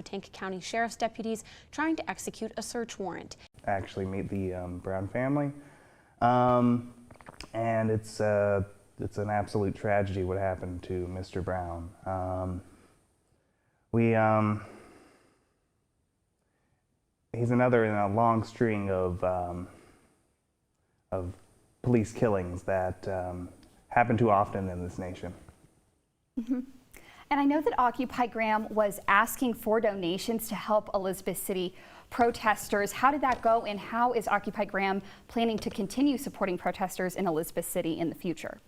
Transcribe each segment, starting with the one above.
Tank County Sheriff's deputies trying to execute a search warrant. Actually meet the Brown family, and it's an absolute tragedy what happened to Mr. Brown. He's another in a long string of police killings that happen too often in this nation. Mm-hmm. And I know that Occupy Graham was asking for donations to help Elizabeth City protesters. How did that go, and how is Occupy Graham planning to continue supporting protesters in Elizabeth City in the future?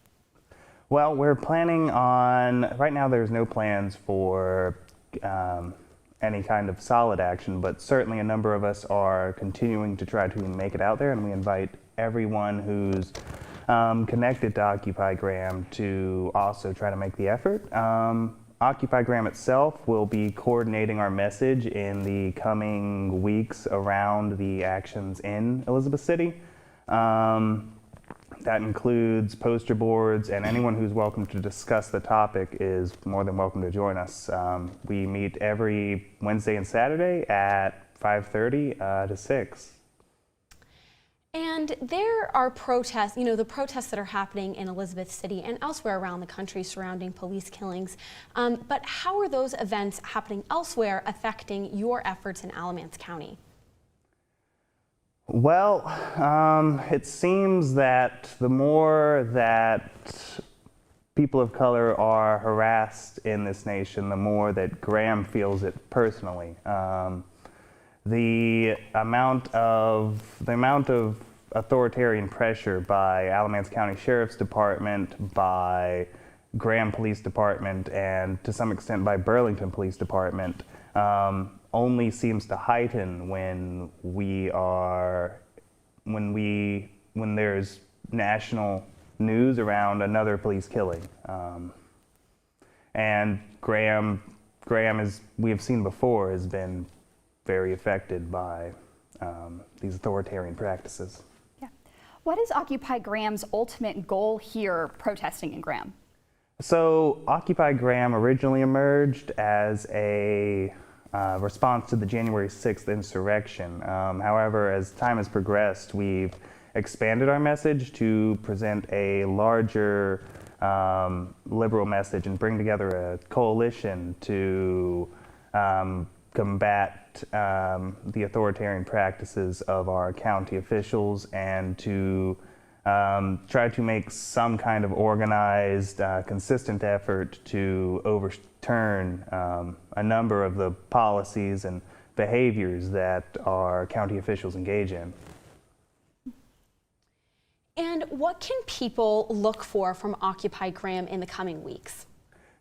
Well, we're planning on, right now there's no plans for any kind of solid action, but certainly a number of us are continuing to try to make it out there, and we invite everyone who's connected to Occupy Graham to also try to make the effort. Occupy Graham itself will be coordinating our message in the coming weeks around the actions in Elizabeth City. That includes poster boards, and anyone who's welcome to discuss the topic is more than welcome to join us. We meet every Wednesday and Saturday at 5:30 to 6. And there are protests, the protests that are happening in Elizabeth City and elsewhere around the country surrounding police killings. But how are those events happening elsewhere affecting your efforts in Alamance County? Well, it seems that the more that people of color are harassed in this nation, the more that Graham feels it personally. The amount of authoritarian pressure by Alamance County Sheriff's Department, by Graham Police Department, and to some extent by Burlington Police Department only seems to heighten when there's national news around another police killing. And Graham, as we have seen before, has been very affected by these authoritarian practices. Yeah. What is Occupy Graham's ultimate goal here protesting in Graham? So Occupy Graham originally emerged as a response to the January 6th insurrection. However, as time has progressed, we've expanded our message to present a larger liberal message and bring together a coalition to combat the authoritarian practices of our county officials, and to try to make some kind of organized, consistent effort to overturn a number of the policies and behaviors that our county officials engage in. And what can people look for from Occupy Graham in the coming weeks?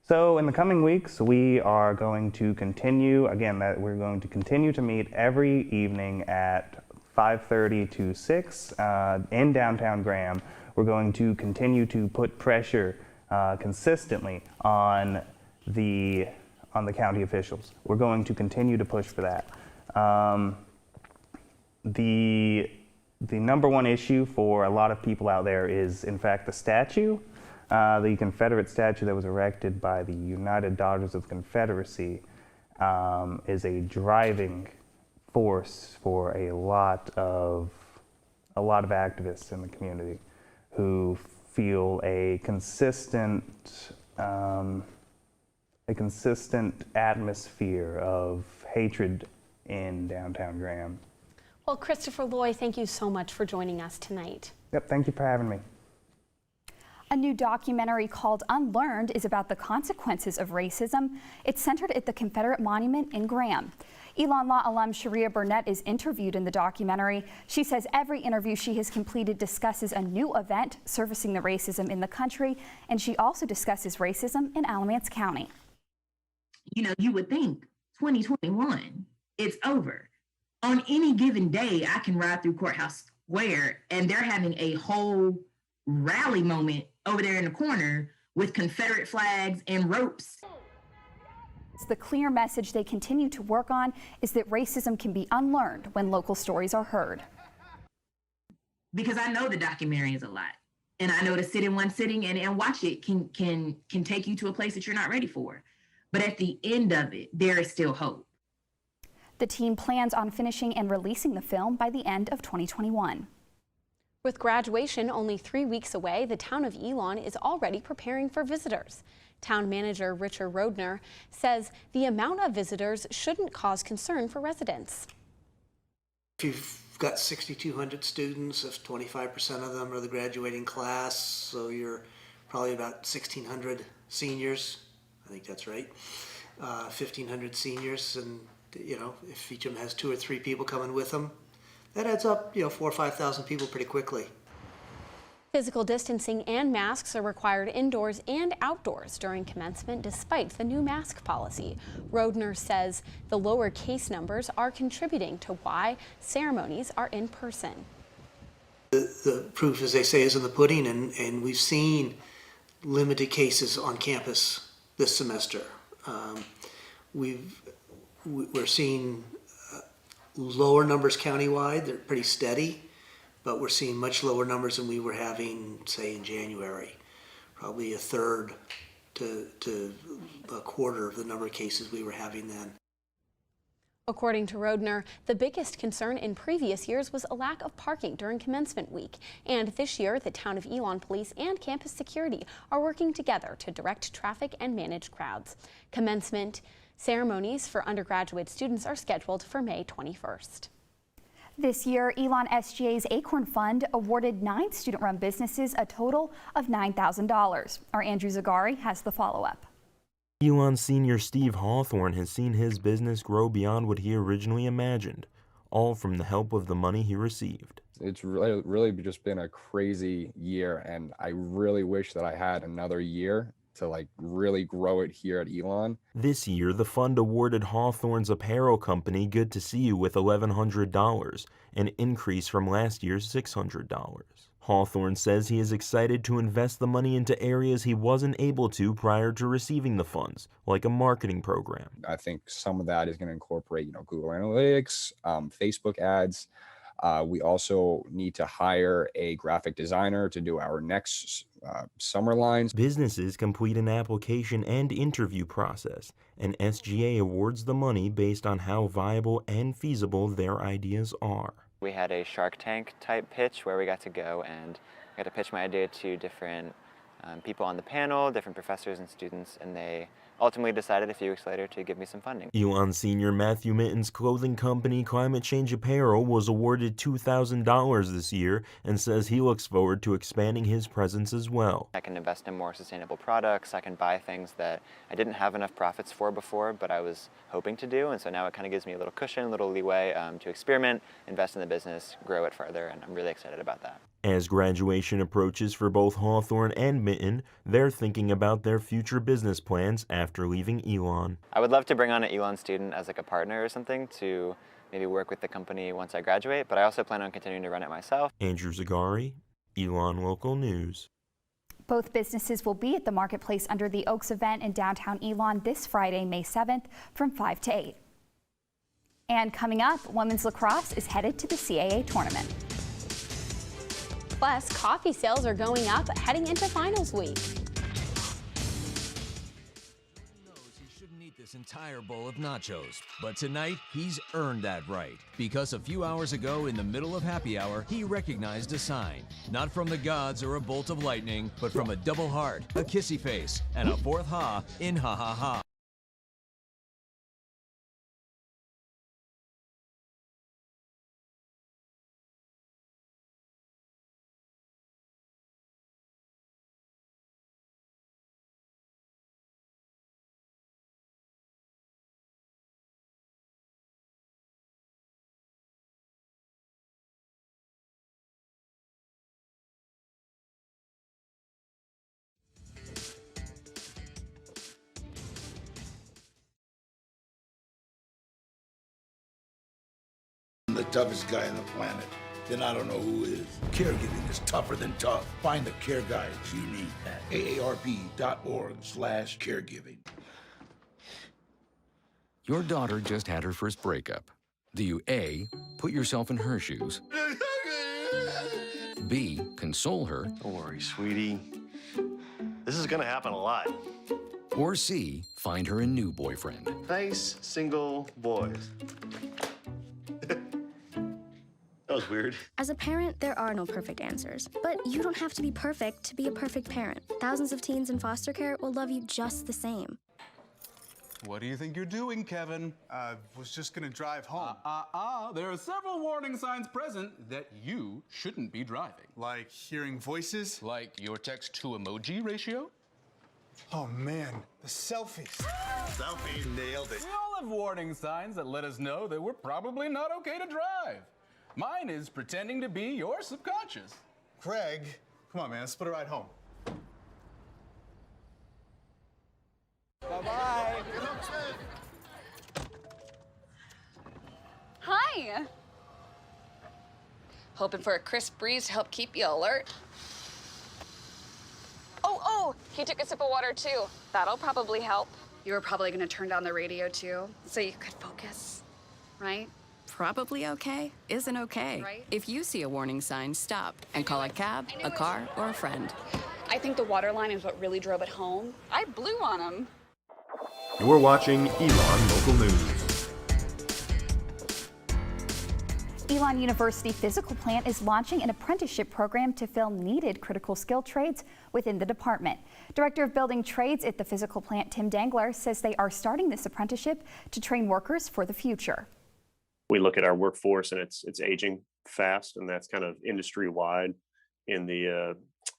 So in the coming weeks, we are going to continue, we're going to continue to meet every evening at 5:30 to 6 in downtown Graham. We're going to continue to put pressure consistently on the county officials. We're going to continue to push for that. The number one issue for a lot of people out there is, in fact, the statue. The Confederate statue that was erected by the United Daughters of the Confederacy is a driving force for a lot of activists in the community who feel a consistent atmosphere of hatred in downtown Graham. Well, Christopher Loy, thank you so much for joining us tonight. Yep, thank you for having me. A new documentary called Unlearned is about the consequences of racism. It's centered at the Confederate Monument in Graham. Elon Law alum Sharia Burnett is interviewed in the documentary. She says every interview she has completed discusses a new event surfacing the racism in the country, and she also discusses racism in Alamance County. You would think 2021, it's over. On any given day, I can ride through Courthouse Square and they're having a whole rally moment over there in the corner with Confederate flags and ropes. The clear message they continue to work on is that racism can be unlearned when local stories are heard. Because I know the documentary is a lot, and I know to sit in one sitting and watch it can take you to a place that you're not ready for. But at the end of it, there is still hope. The team plans on finishing and releasing the film by the end of 2021. With graduation only 3 weeks away, the town of Elon is already preparing for visitors. Town manager Richard Roedner says the amount of visitors shouldn't cause concern for residents. If you've got 6,200 students, if 25% of them are the graduating class, so you're probably about 1,600 seniors. I think that's right. 1,500 seniors, and if each of them has 2 or 3 people coming with them, that adds up, 4,000 or 5,000 people pretty quickly. Physical distancing and masks are required indoors and outdoors during commencement despite the new mask policy. Roedner says the lower case numbers are contributing to why ceremonies are in person. The proof, as they say, is in the pudding, and we've seen limited cases on campus this semester. We're seeing lower numbers countywide. They're pretty steady, but we're seeing much lower numbers than we were having, say, in January. Probably a third to a quarter of the number of cases we were having then. According to Roedner, the biggest concern in previous years was a lack of parking during commencement week. And this year, the town of Elon Police and campus security are working together to direct traffic and manage crowds. Commencement ceremonies for undergraduate students are scheduled for May 21st. This year, Elon SGA's Acorn Fund awarded 9 student-run businesses a total of $9,000. Our Andrew Zagari has the follow-up. Elon senior Steve Hawthorne has seen his business grow beyond what he originally imagined, all from the help of the money he received. It's really just been a crazy year, and I really wish that I had another year to really grow it here at Elon. This year, the fund awarded Hawthorne's apparel company Good to See You with $1,100, an increase from last year's $600. Hawthorne says he is excited to invest the money into areas he wasn't able to prior to receiving the funds, like a marketing program. I think some of that is going to incorporate, Google Analytics, Facebook ads. We also need to hire a graphic designer to do our next summer lines. Businesses complete an application and interview process, and SGA awards the money based on how viable and feasible their ideas are. We had a Shark Tank type pitch where we got to go and I got to pitch my idea to different people on the panel, different professors and students, and they ultimately decided a few weeks later to give me some funding. Elon senior Matthew Mitten's clothing company Climate Change Apparel was awarded $2,000 this year and says he looks forward to expanding his presence as well. I can invest in more sustainable products. I can buy things that I didn't have enough profits for before, but I was hoping to do, and so now it kind of gives me a little cushion, a little leeway to experiment, invest in the business, grow it further, and I'm really excited about that. As graduation approaches for both Hawthorne and Mitten, they're thinking about their future business plans after leaving Elon. I would love to bring on an Elon student as a partner or something to maybe work with the company once I graduate, but I also plan on continuing to run it myself. Andrew Zagari, Elon Local News. Both businesses will be at the Marketplace Under the Oaks event in downtown Elon this Friday, May 7th from 5 to 8. And coming up, women's lacrosse is headed to the CAA tournament. Plus, coffee sales are going up heading into finals week. He shouldn't eat this entire bowl of nachos, but tonight he's earned that right because a few hours ago in the middle of happy hour, he recognized a sign, not from the gods or a bolt of lightning, but from a double heart, a kissy face, and a fourth ha in ha ha ha. I'm the toughest guy on the planet, then I don't know who is. Caregiving is tougher than tough. Find the care guides you need at aarp.org/caregiving. Your daughter just had her first breakup. Do you A, put yourself in her shoes? B, console her? Don't worry, sweetie. This is gonna happen a lot. Or C, find her a new boyfriend? Nice, single boys. That was weird. As a parent, there are no perfect answers, but you don't have to be perfect to be a perfect parent. Thousands of teens in foster care will love you just the same. What do you think you're doing, Kevin? Was just gonna drive home. There are several warning signs present that you shouldn't be driving. Like hearing voices? Like your text-to-emoji ratio? Oh man, the selfies. Selfie, nailed it. We all have warning signs that let us know that we're probably not okay to drive. Mine is pretending to be your subconscious. Craig, come on man, let's split a ride home. Bye-bye. Hi. Hoping for a crisp breeze to help keep you alert. Oh, he took a sip of water too. That'll probably help. You were probably going to turn down the radio too, so you could focus, right? Probably okay isn't okay. Right? If you see a warning sign, stop and call a cab, a car, or a friend. I think the water line is what really drove it home. I blew on him. You're watching Elon Local News. Elon University Physical Plant is launching an apprenticeship program to fill needed critical skill trades within the department. Director of Building Trades at the Physical Plant, Tim Dangler, says they are starting this apprenticeship to train workers for the future. We look at our workforce and it's aging fast, and that's kind of industry-wide. In the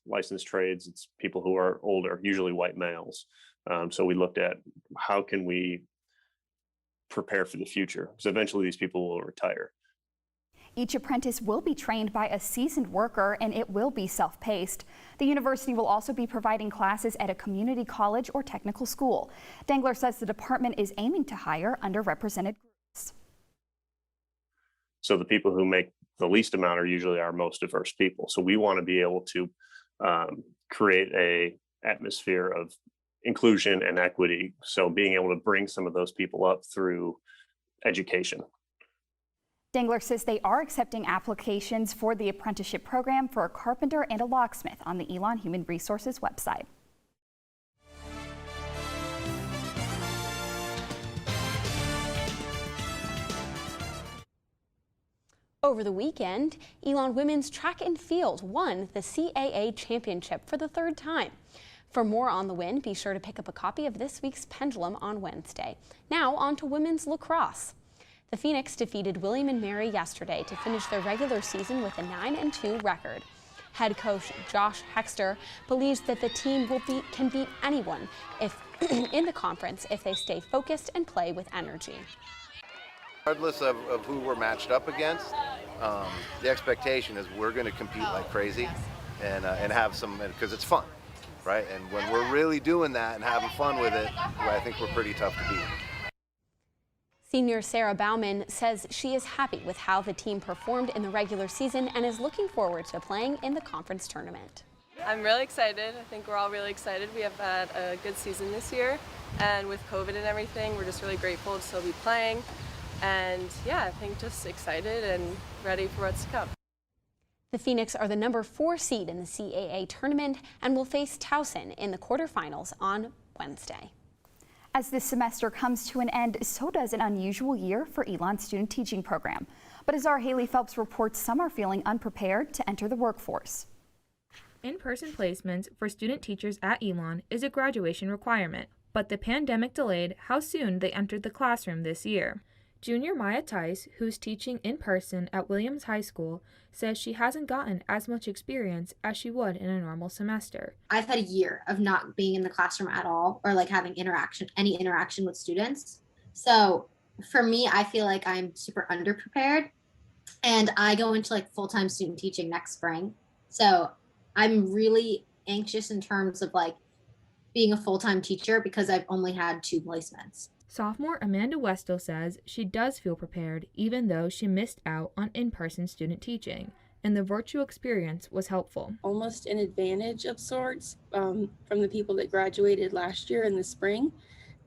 licensed trades, it's people who are older, usually white males. So we looked at how can we prepare for the future, because eventually these people will retire. Each apprentice will be trained by a seasoned worker, and it will be self-paced. The university will also be providing classes at a community college or technical school. Dangler says the department is aiming to hire underrepresented groups. So the people who make the least amount are usually our most diverse people. So we want to be able to create a atmosphere of inclusion and equity. So being able to bring some of those people up through education. Dangler says they are accepting applications for the apprenticeship program for a carpenter and a locksmith on the Elon Human Resources website. Over the weekend, Elon women's track and field won the CAA championship for the third time. For more on the win, be sure to pick up a copy of this week's Pendulum on Wednesday. Now on to women's lacrosse. The Phoenix defeated William and Mary yesterday to finish their regular season with a 9-2 record. Head coach Josh Hexter believes that the team can beat anyone in the conference if they stay focused and play with energy. Regardless of who we're matched up against, the expectation is we're going to compete like crazy and have some, because it's fun, right? And when we're really doing that and having fun with it, I think we're pretty tough to beat. Senior Sarah Bauman says she is happy with how the team performed in the regular season and is looking forward to playing in the conference tournament. I'm really excited. I think we're all really excited. We have had a good season this year, and with COVID and everything, we're just really grateful to still be playing. And yeah, I think just excited and ready for what's to come. The Phoenix are the number 4 seed in the CAA tournament and will face Towson in the quarterfinals on Wednesday. As this semester comes to an end, so does an unusual year for Elon's student teaching program. But as our Haley Phelps reports, some are feeling unprepared to enter the workforce. In-person placements for student teachers at Elon is a graduation requirement, but the pandemic delayed how soon they entered the classroom this year. Junior Maya Tice, who's teaching in person at Williams High School, says she hasn't gotten as much experience as she would in a normal semester. I've had a year of not being in the classroom at all, or like having any interaction with students. So for me, I feel like I'm super underprepared, and I go into like full-time student teaching next spring. So I'm really anxious in terms of like being a full-time teacher because I've only had 2 placements. Sophomore Amanda Westel says she does feel prepared even though she missed out on in-person student teaching, and the virtual experience was helpful. Almost an advantage of sorts from the people that graduated last year in the spring.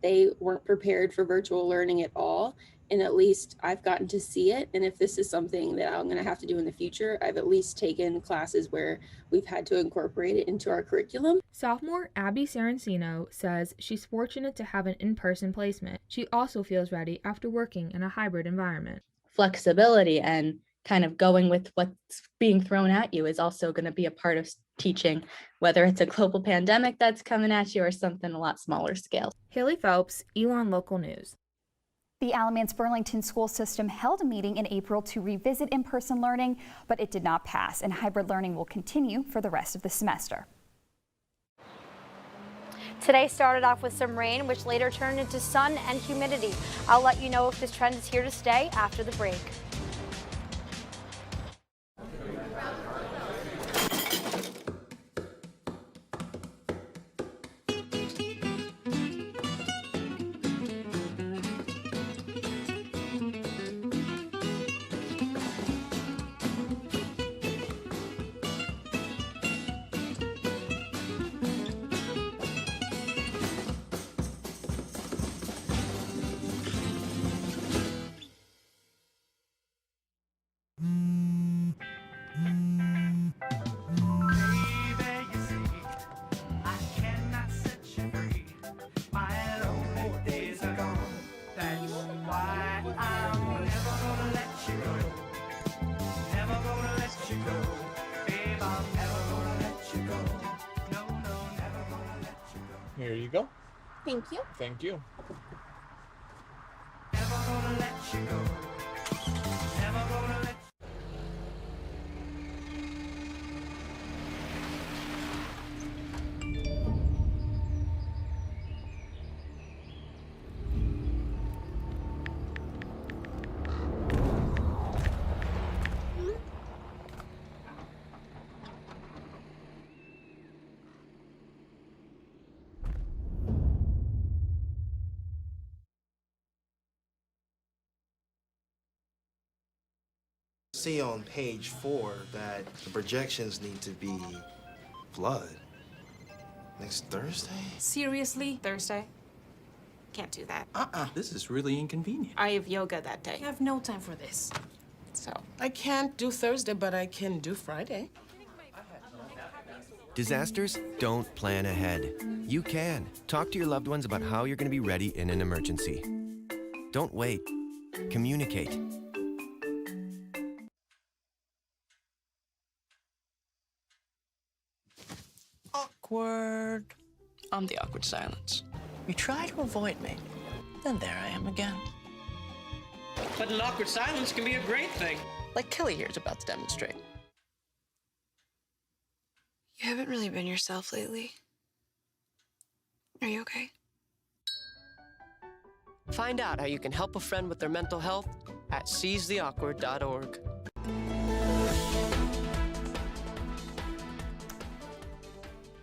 They weren't prepared for virtual learning at all, and at least I've gotten to see it. And if this is something that I'm going to have to do in the future, I've at least taken classes where we've had to incorporate it into our curriculum. Sophomore Abby Sarancino says she's fortunate to have an in-person placement. She also feels ready after working in a hybrid environment. Flexibility and kind of going with what's being thrown at you is also going to be a part of teaching, whether it's a global pandemic that's coming at you or something a lot smaller scale. Haley Phelps, Elon Local News. The Alamance Burlington school system held a meeting in April to revisit in-person learning, but it did not pass, and hybrid learning will continue for the rest of the semester. Today started off with some rain, which later turned into sun and humidity. I'll let you know if this trend is here to stay after the break. Here you go. Thank you. Thank you. See on page 4 that the projections need to be blood next Thursday? Seriously? Thursday? Can't do that. This is really inconvenient. I have yoga that day. I have no time for this. So. I can't do Thursday, but I can do Friday. Disasters don't plan ahead. You can. Talk to your loved ones about how you're going to be ready in an emergency. Don't wait. Communicate. Awkward. I'm the awkward silence. You try to avoid me, then there I am again. But an awkward silence can be a great thing. Like Kelly here is about to demonstrate. You haven't really been yourself lately. Are you okay? Find out how you can help a friend with their mental health at seizetheawkward.org.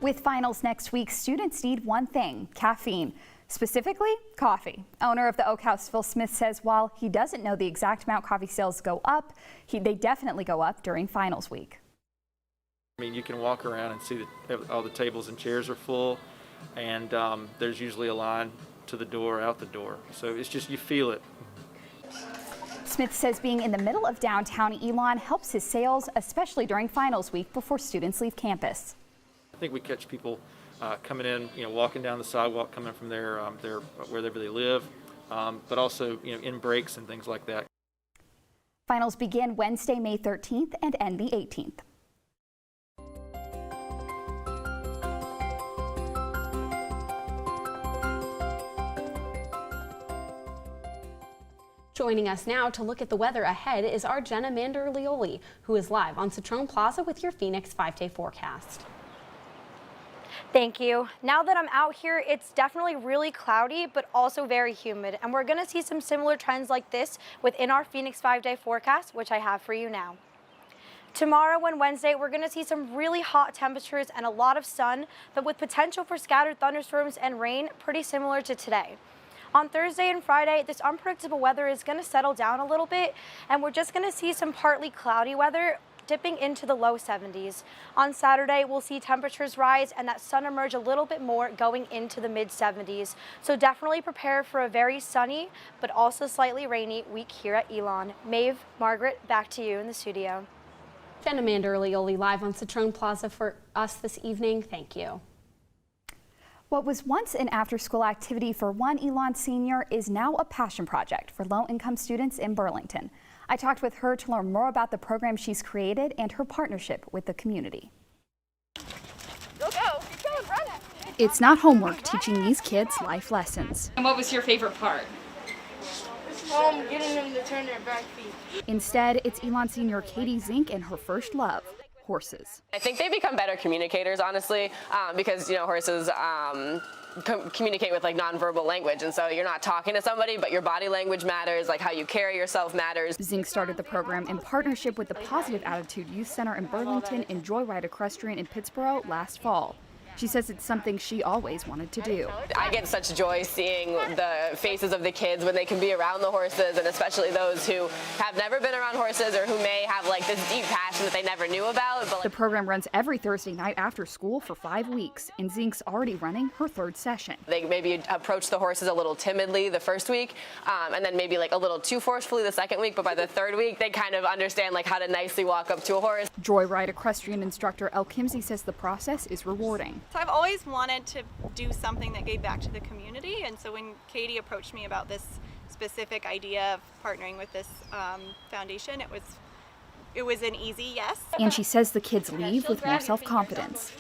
With finals next week, students need one thing: caffeine. Specifically, coffee. Owner of the Oak House, Phil Smith, says while he doesn't know the exact amount coffee sales go up, they definitely go up during finals week. I mean, you can walk around and see that all the tables and chairs are full, and there's usually a line to the door, out the door. So it's just, you feel it. Smith says being in the middle of downtown Elon helps his sales, especially during finals week before students leave campus. I think we catch people coming in, walking down the sidewalk, coming from their wherever they live, but also, in breaks and things like that. Finals begin Wednesday, May 13th and end the 18th. Joining us now to look at the weather ahead is our Jenna Manderlioli, who is live on Citrone Plaza with your Phoenix 5-day forecast. Thank you. Now that I'm out here, it's definitely really cloudy, but also very humid. And we're gonna see some similar trends like this within our Phoenix 5-day forecast, which I have for you now. Tomorrow and Wednesday, we're gonna see some really hot temperatures and a lot of sun, but with potential for scattered thunderstorms and rain, pretty similar to today. On Thursday and Friday, this unpredictable weather is gonna settle down a little bit, and we're just gonna see some partly cloudy weather dipping into the low 70s. On Saturday, we'll see temperatures rise and that sun emerge a little bit more, going into the mid 70s. So definitely prepare for a very sunny, but also slightly rainy week here at Elon. Maeve, Margaret, back to you in the studio. Jenna Manderlioli live on Citrone Plaza for us this evening. Thank you. What was once an after-school activity for one Elon senior is now a passion project for low-income students in Burlington. I talked with her to learn more about the program she's created and her partnership with the community. Go, keep going, run. It's not homework teaching these kids life lessons. And what was your favorite part? Getting them to turn their back feet. Instead, it's Elon senior Katie Zink and her first love, horses. I think they become better communicators, honestly, because, horses communicate with like nonverbal language, and so you're not talking to somebody, but your body language matters, like how you carry yourself matters. Zink started the program in partnership with the Positive Attitude Youth Center in Burlington and Joyride Equestrian in Pittsboro last fall. She says it's something she always wanted to do. I get such joy seeing the faces of the kids when they can be around the horses, and especially those who have never been around horses or who may have like this deep passion that they never knew about. The program runs every Thursday night after school for 5 weeks, and Zink's already running her 3rd session. They maybe approach the horses a little timidly the first week, and then maybe like a little too forcefully the second week, but by the 3rd week, they kind of understand like how to nicely walk up to a horse. Joyride Equestrian instructor El Kimsey says the process is rewarding. So I've always wanted to do something that gave back to the community, and so when Katie approached me about this specific idea of partnering with this foundation, it was an easy yes. And she says the kids leave with more self-confidence.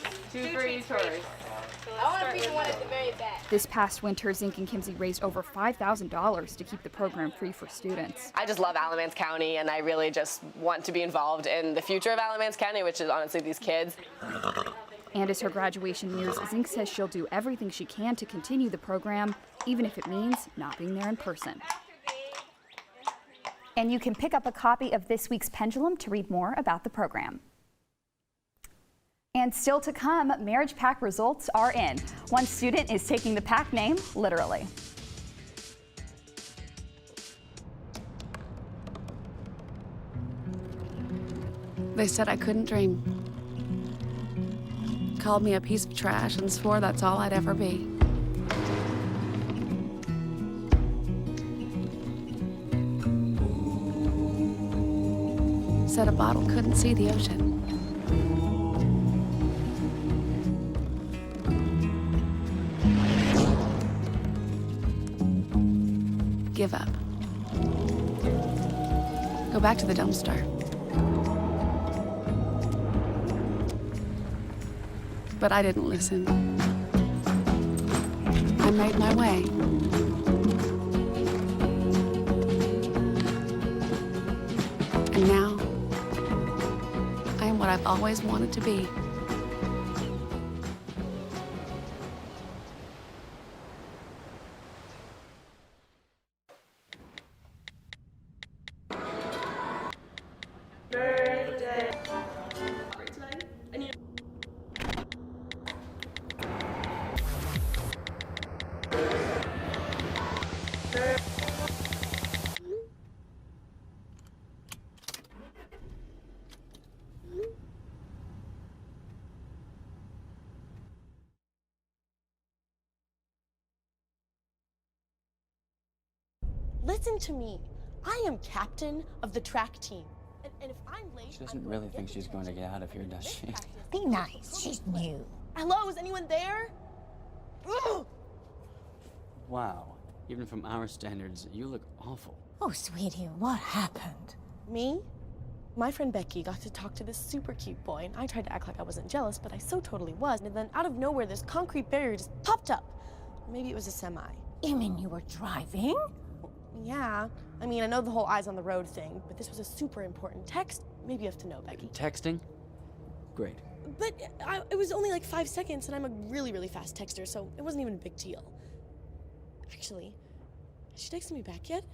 This past winter, Zink and Kimsey raised over $5,000 to keep the program free for students. I just love Alamance County, and I really just want to be involved in the future of Alamance County, which is honestly these kids. And as her graduation nears, Zink says she'll do everything she can to continue the program, even if it means not being there in person. And you can pick up a copy of this week's Pendulum to read more about the program. And still to come, Marriage Pack results are in. One student is taking the pack name literally. They said I couldn't dream. Called me a piece of trash and swore that's all I'd ever be. Said a bottle couldn't see the ocean. Give up. Go back to the dumpster. But I didn't listen. I made my way. And now, I am what I've always wanted to be. Listen to me. I am captain of the track team. And if I'm late, She doesn't really think she's going to get out of here, does she? be nice. She's new. Hello, is anyone there? Ugh! Wow. Even from our standards, you look awful. Oh, sweetie, what happened? Me? My friend Becky got to talk to this super cute boy, and I tried to act like I wasn't jealous, but I so totally was. And then out of nowhere, this concrete barrier just popped up. Maybe it was a semi. You mean you were driving? Yeah. I mean, I know the whole eyes on the road thing, but this was a super important text. Maybe you have to know, Becky. Texting? Great. But it was only like 5 seconds, and I'm a really, really fast texter, so it wasn't even a big deal. Actually, has she texted me back yet?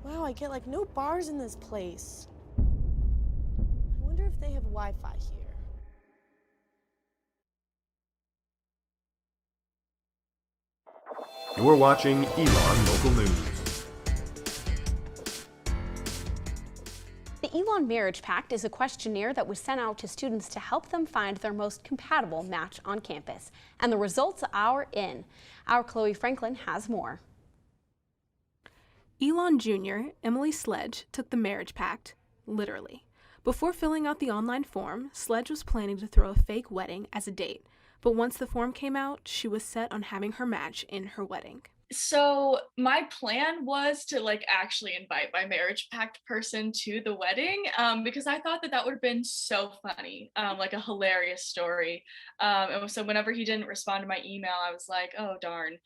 Wow, I get like no bars in this place. I wonder if they have Wi-Fi here. You're watching Elon Local News. The Elon Marriage Pact is a questionnaire that was sent out to students to help them find their most compatible match on campus. And the results are in. Our Chloe Franklin has more. Elon Jr., Emily Sledge, took the marriage pact literally. Before filling out the online form, Sledge was planning to throw a fake wedding as a date. But once the form came out, she was set on having her match in her wedding. So my plan was to like actually invite my marriage pact person to the wedding, because I thought that that would have been so funny, like a hilarious story. And so whenever he didn't respond to my email, I was like, oh darn.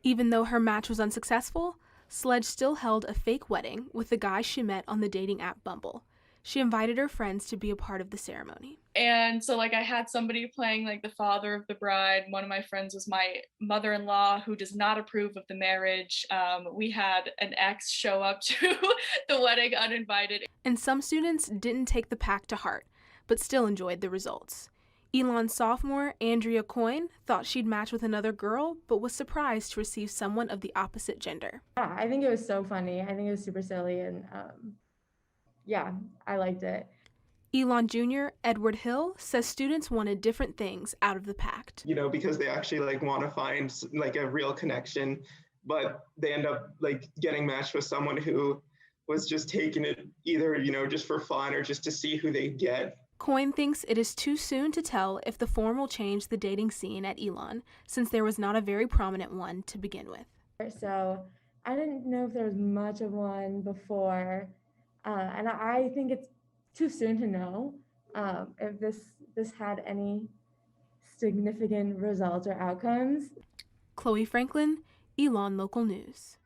Even though her match was unsuccessful, Sledge still held a fake wedding with the guy she met on the dating app Bumble. She invited her friends to be a part of the ceremony. And so like I had somebody playing like the father of the bride. One of my friends was my mother-in-law who does not approve of the marriage. We had an ex show up to the wedding uninvited. And some students didn't take the pact to heart, but still enjoyed the results. Elon's sophomore, Andrea Coyne, thought she'd match with another girl, but was surprised to receive someone of the opposite gender. Yeah, I think it was so funny. I think it was super silly, and yeah, I liked it. Elon Jr., Edward Hill, says students wanted different things out of the pact. You know, because they actually like want to find like a real connection, but they end up like getting matched with someone who was just taking it either, you know, just for fun or just to see who they get. Coyne thinks it is too soon to tell if the form will change the dating scene at Elon, since there was not a very prominent one to begin with. So I didn't know if there was much of one before, and I think it's too soon to know if this had any significant results or outcomes. Chloe Franklin, Elon Local News.